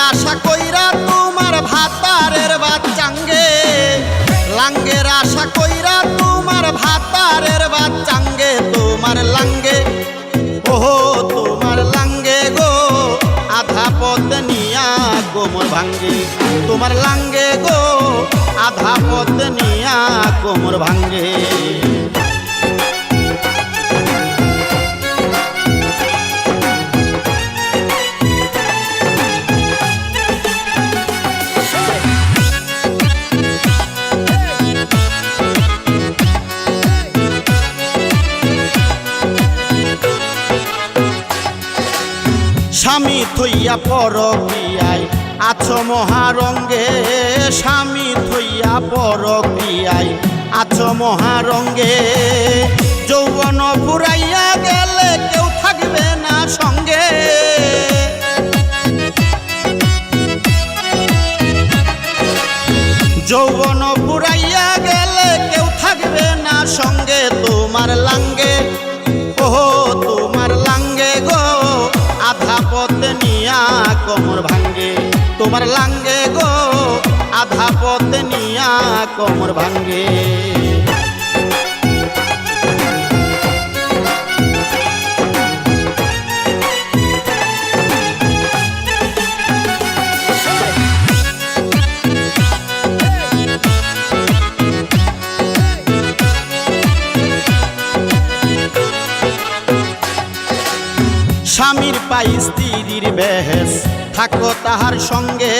আশা কইরা তোমার ভাতারের বাচ্চাঙ্গে, লাঙ্গের আশা কইরা তোমার ভাতারের বাচ্চাঙ্গে, তোমার লাঙ্গে ওহো তোমার লাঙ্গে গো আধা পথ নিয়া কোমর ভাঙ্গে, তোমার লাঙ্গে গো আধা পথ নিয়া কোমর ভাঙ্গে। স্বামী থইয়া পরক্রিয়ায় আছো মহারঙ্গে, স্বামী থইয়া পরক্রিয়ায় আছো মহারঙ্গে, যৌবন ফুরাইয়া গেলে কেউ থাকবে না সঙ্গে, যৌবন ফুরাইয়া গেলে কেউ থাকবে না সঙ্গে, তোমার লাঙ্গে ওহো তোমার লাঙ্গে গো আধা পথ নিয়া কোমর ভাঙ্গে, তোমার লাঙ্গে গো আধা পথ নিয়া কোমর ভাঙ্গে। স্বামীর পাই স্ত্রীর বেহেস থাকো তাহার সঙ্গে,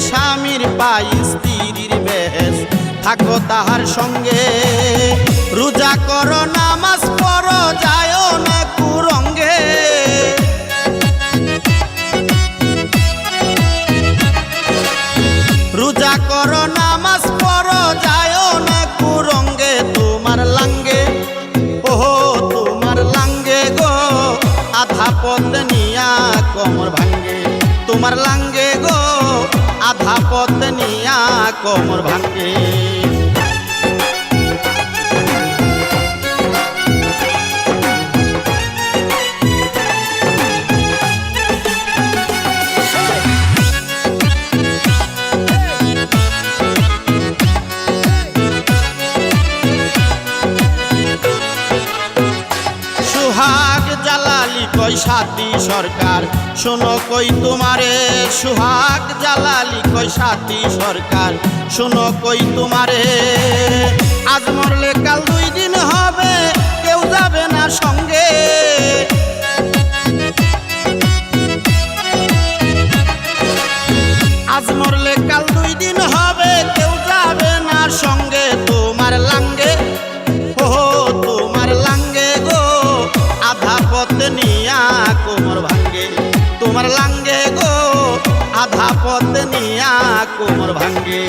স্বামীর পাই স্ত্রীর বেহেস থাকো তাহার সঙ্গে, রোজা করো নামাজ পড়ো যায়ও না কুরঙ্গে, রোজা করো নামাজ পড়ো যায়ও না কুরঙ্গে, তোমার লাঙ্গে ওহো তোমার লাঙ্গে গো আধা পথ নিয়া কোমর ভাঙ্গে, তোমার লাঙ্গে গো আধা পথ নিয়া কোমর ভাঙ্গে। সোহাগ জালালি কই সাথী সরকার শোনো কই তোমারে, সোহাগ জালালি কই সাথী সরকার শোনো কই তোমারে, আজ মরলে কাল 2 দিন হবে কেউ যাবে না সঙ্গে, আজ মরলে কাল 2 দিন হবে কেউ যাবে না সঙ্গে, তোমার লাঙ্গে ওহো তোমার লাঙ্গে গো আধা পথ নিয়া কোমর ভাঙ্গে, তোমার লাঙ্গে গো আধা পথ নিয়া কোমর ভাঙ্গে।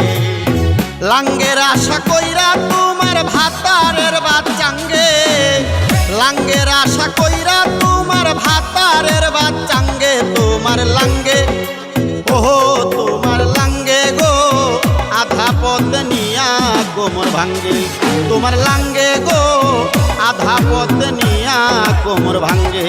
লাঙ্গের আশা কইরা তোমার ভাতারের বাচ্চাঙ্গে, লাঙ্গের আশা কইরা তোমার ভাতারের বাচ্চাঙ্গে, তোমার লাঙ্গে ওহো তোমার লাঙ্গে গো আধা পথ নিয়া কোমর ভাঙ্গে, তোমার লাঙ্গে গো আধা পথ নিয়া কোমর ভাঙ্গে।